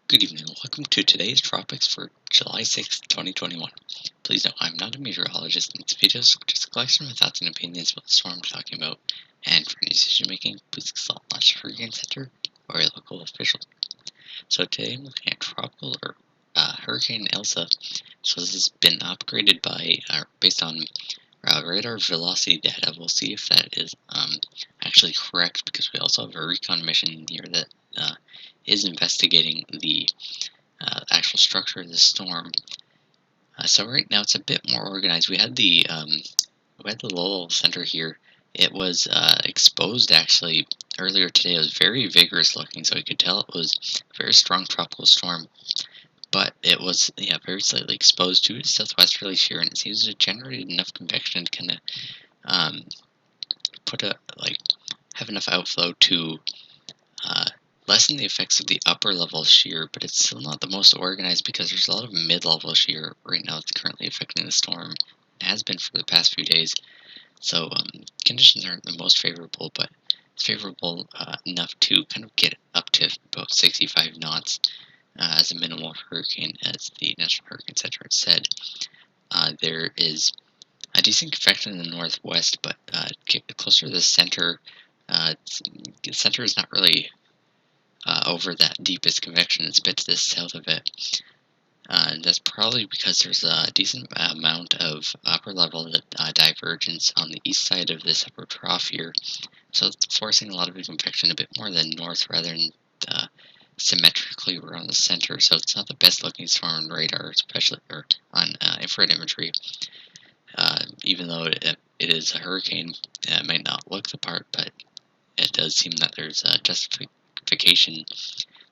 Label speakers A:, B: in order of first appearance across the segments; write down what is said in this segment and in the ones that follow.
A: Good evening. Welcome to today's Tropics for July 6th, 2021. Please note, I'm not a meteorologist, and this video is just a collection of my thoughts and opinions about the storm I'm talking about. And for any decision making, please consult not your hurricane center or a local official. So today I'm looking at tropical or Hurricane Elsa. So this has been upgraded based on radar velocity data. We'll see if that is actually correct, because we also have a recon mission here that is investigating the actual structure of the storm. So right now it's a bit more organized. We had the Lowell Center here. It was exposed actually earlier today. It was very vigorous looking, so you could tell it was a very strong tropical storm. But it was very slightly exposed to southwesterly shear, and it seems to generate enough convection to kind of um, have enough outflow to lessen the effects of the upper level shear, but it's still not the most organized because there's a lot of mid-level shear right now that's currently affecting the storm. It has been for the past few days, so conditions aren't the most favorable, but it's favorable enough to kind of get up to about 65 knots as a minimal hurricane, as the National Hurricane Center has said. There is a decent convection in the northwest, but closer to the center, the center is not really over that deepest convection. It's a bit to the south of it. And that's probably because there's a decent amount of upper level divergence on the east side of this upper trough here. So it's forcing a lot of the convection a bit more than north rather than symmetrically around the center. So it's not the best looking storm on radar, especially or on infrared imagery. Even though it is a hurricane, it might not look the part, but it does seem that there's a justification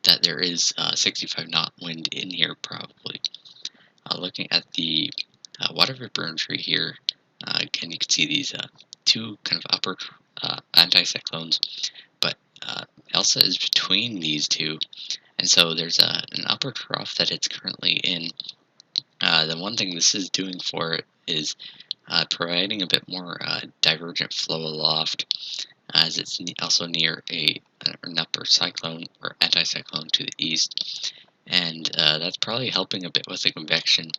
A: that there is 65 knot wind in here probably. Looking at the water vapor imagery here, again you can see these two kind of upper anticyclones, but Elsa is between these two, and so there's an upper trough that it's currently in. The one thing this is doing for it is providing a bit more divergent flow aloft, as it's also near an upper cyclone or anticyclone to the east, and that's probably helping a bit with the convection.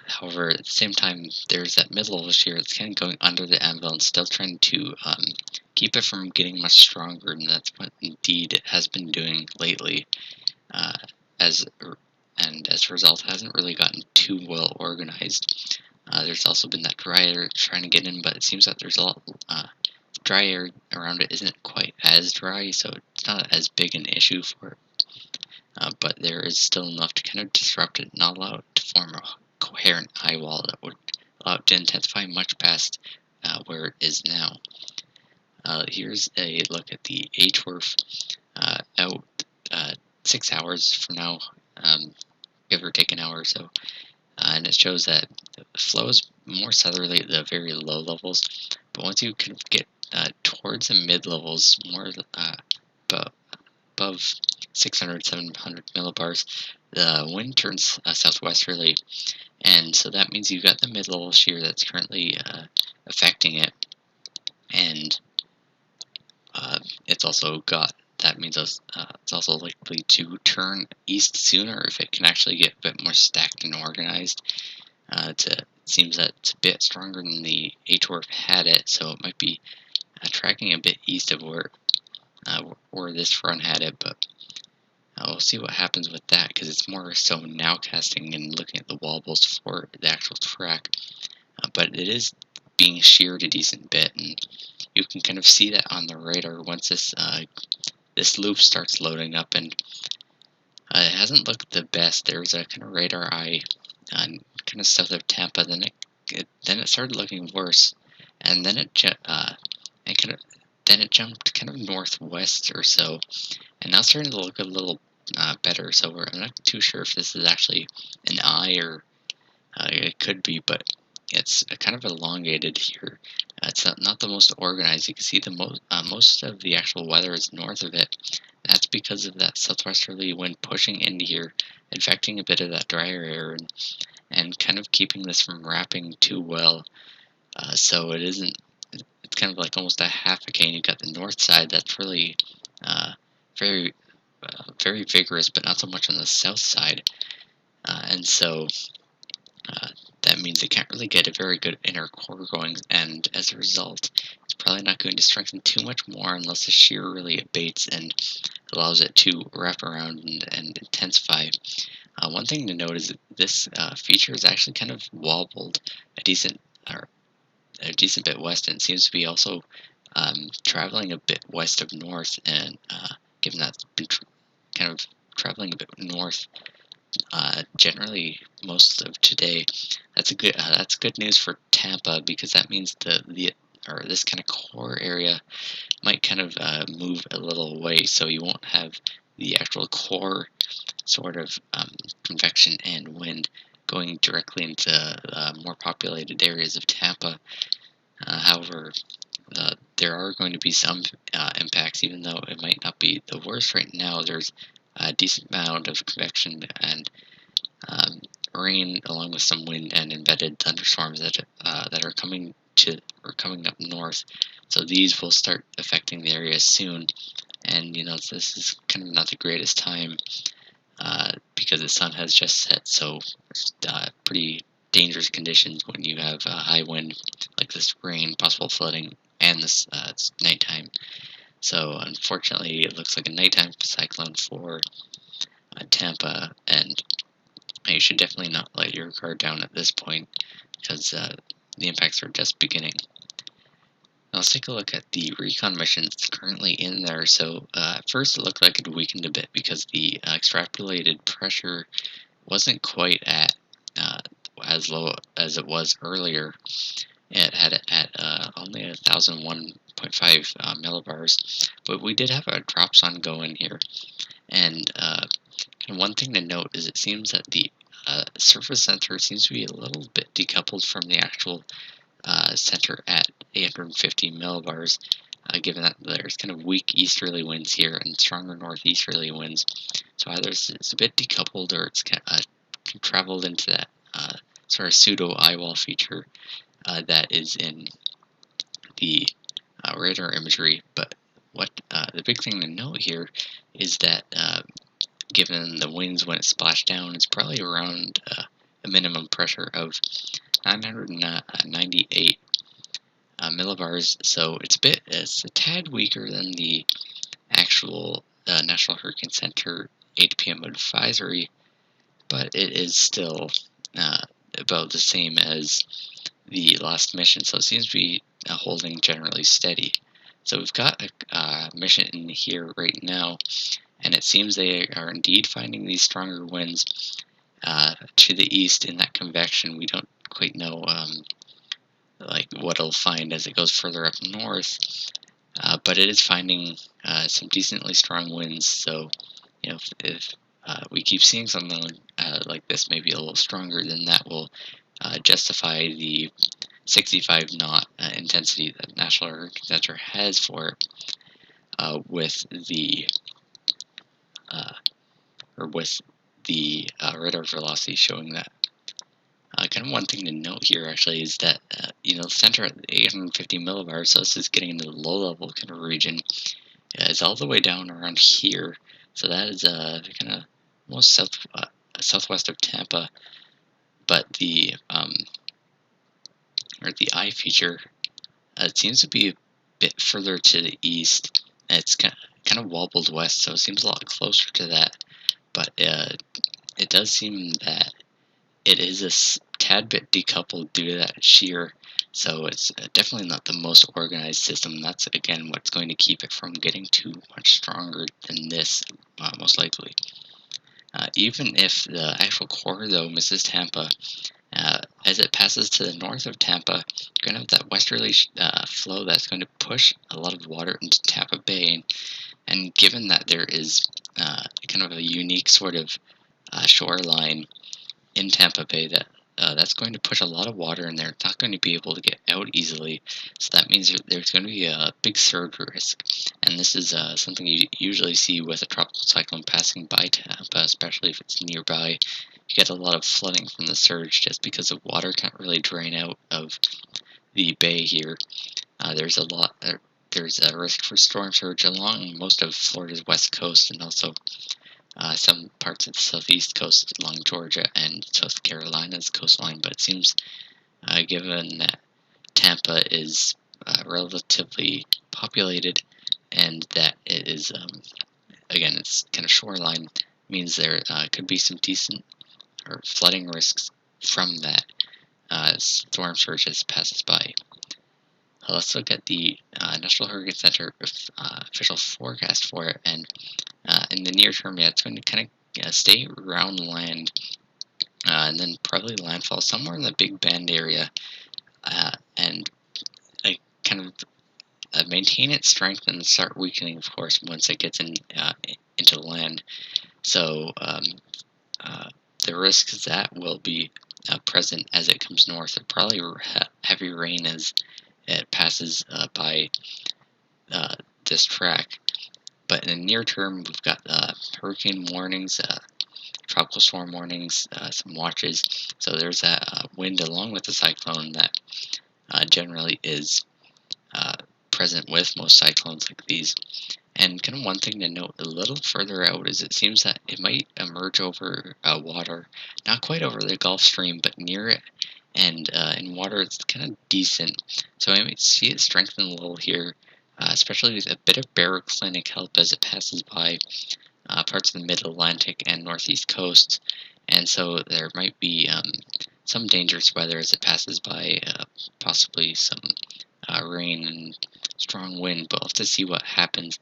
A: However, at the same time, there's that mid-level shear that's kind of going under the anvil and still trying to keep it from getting much stronger, and that's what indeed it has been doing lately. As a result, hasn't really gotten too well organized. There's also been that dry air trying to get in, but it seems that there's a lot dry air around it isn't quite as dry, so it's not as big an issue for it. But there is still enough to kind of disrupt it, not allow it to form a coherent eye wall that would allow it to intensify much past where it is now. Here's a look at the HWRF out 6 hours from now, give or take an hour or so. And it shows that the flow is more southerly at the very low levels, but once you kind of get towards the mid levels, more above 600, 700 millibars, the wind turns southwesterly, and so that means you've got the mid level shear that's currently affecting it, and it's also got. That means it's also likely to turn east sooner if it can actually get a bit more stacked and organized. It seems that it's a bit stronger than the HWRF had it, so it might be tracking a bit east of where this front had it, but we'll see what happens with that, because it's more so nowcasting and looking at the wobbles for the actual track. But it is being sheared a decent bit, and you can kind of see that on the radar once this loop starts loading up, and it hasn't looked the best. There's a kind of radar eye kind of south of Tampa, then it started looking worse, and then it jumped kind of northwest or so, and now it's starting to look a little better. So I'm not too sure if this is actually an eye or it could be, but it's kind of elongated here. It's not the most organized. You can see most of the actual weather is north of it. That's because of that southwesterly wind pushing into here, infecting a bit of that drier air, and kind of keeping this from wrapping too well. So it isn't. It's kind of like almost a half a cane. You've got the north side that's really very very vigorous, but not so much on the south side. And so uh, that means it can't really get a very good inner core going, and as a result, it's probably not going to strengthen too much more unless the shear really abates and allows it to wrap around and intensify. One thing to note is that this feature is actually kind of wobbled a decent or a decent bit west, and it seems to be also traveling a bit west of north. And given that it's been kind of traveling a bit north generally most of today, that's good news for Tampa, because that means the or this kind of core area might kind of move a little away, so you won't have the actual core sort of convection and wind going directly into more populated areas of Tampa. However, there are going to be some impacts, even though it might not be the worst right now. There's a decent amount of convection and um, rain, along with some wind and embedded thunderstorms that are coming up north. So these will start affecting the area soon. And this is kind of not the greatest time because the sun has just set. So pretty dangerous conditions when you have high wind like this, rain, possible flooding, and this it's nighttime. So unfortunately, it looks like a nighttime cyclone for Tampa, and you should definitely not let your guard down at this point, because the impacts are just beginning. Now let's take a look at the recon mission that's currently in there. So at first it looked like it weakened a bit because the extrapolated pressure wasn't quite at as low as it was earlier. It had it at only 1,001.5 millibars, but we did have a drop zone going here. And one thing to note is it seems that the surface center seems to be a little bit decoupled from the actual center at 850 millibars, given that there's kind of weak easterly winds here and stronger northeasterly winds. So either it's a bit decoupled, or it's traveled into that sort of pseudo eyewall feature that is in the radar imagery. But what the big thing to note here is that given the winds when it splashed down, it's probably around a minimum pressure of 998 millibars. So it's a tad weaker than the actual National Hurricane Center 8 p.m. advisory, but it is still about the same as the last mission. So it seems to be holding generally steady. So we've got a mission in here right now, and it seems they are indeed finding these stronger winds to the east in that convection. We don't quite know like what it'll find as it goes further up north, but it is finding some decently strong winds. So if we keep seeing something like this, maybe a little stronger, then that will justify the 65 knot intensity that National Hurricane Center has for it, with the radar velocity showing that. Kind of one thing to note here actually is that the center at 850 millibars, so this is getting into the low level kind of region, is all the way down around here. So that is kind of most southwest of Tampa. But the eye feature, it seems to be a bit further to the east. It's kind of wobbled west, so it seems a lot closer to that. But it does seem that it is a tad bit decoupled due to that shear, so it's definitely not the most organized system. That's again what's going to keep it from getting too much stronger than this, most likely. Even if the actual core, though, misses Tampa, as it passes to the north of Tampa, you're going to have that westerly flow that's going to push a lot of water into Tampa Bay. And given that there is kind of a unique sort of shoreline in Tampa Bay, that's going to push a lot of water in there. It's not going to be able to get out easily, so that means there's going to be a big surge risk. And this is something you usually see with a tropical cyclone passing by Tampa, especially if it's nearby. You get a lot of flooding from the surge just because the water can't really drain out of the bay here. There's a risk for storm surge along most of Florida's west coast, and also some parts of the southeast coast along Georgia and South Carolina's coastline. But it seems, given that Tampa is relatively populated and that it is, again, it's kind of shoreline, means there could be some decent or flooding risks from that storm surge as it passes by. Let's look at the National Hurricane Center official forecast for it, and in the near term, yeah, it's going to kind of stay around land, and then probably landfall somewhere in the Big Bend area, and kind of maintain its strength and start weakening, of course, once it gets into land. So uh, the risks that will be present as it comes north are probably heavy rain as it passes by this track. But in the near term, we've got hurricane warnings, tropical storm warnings, some watches. So there's that wind along with the cyclone that generally is present with most cyclones like these. And kind of one thing to note a little further out is it seems that it might emerge over water, not quite over the Gulf Stream, but near it. And in water, it's kind of decent. So I might see it strengthen a little here, especially with a bit of baroclinic help as it passes by parts of the mid-Atlantic and northeast coasts. And so there might be some dangerous weather as it passes by, possibly some rain and strong wind, but we'll have to see what happens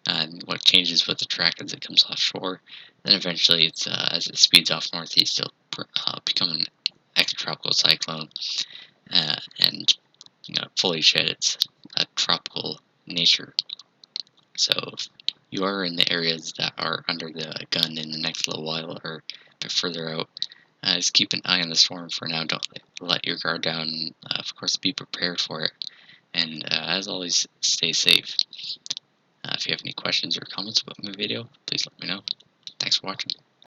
A: and what changes with the track as it comes offshore. Then eventually, it's as it speeds off northeast, it'll become an extratropical cyclone and fully shed its tropical nature. So if you are in the areas that are under the gun in the next little while or a bit further out, just keep an eye on the storm for now. Don't let your guard down. Of course, be prepared for it. And as always, stay safe. If you have any questions or comments about my video, please let me know. Thanks for watching.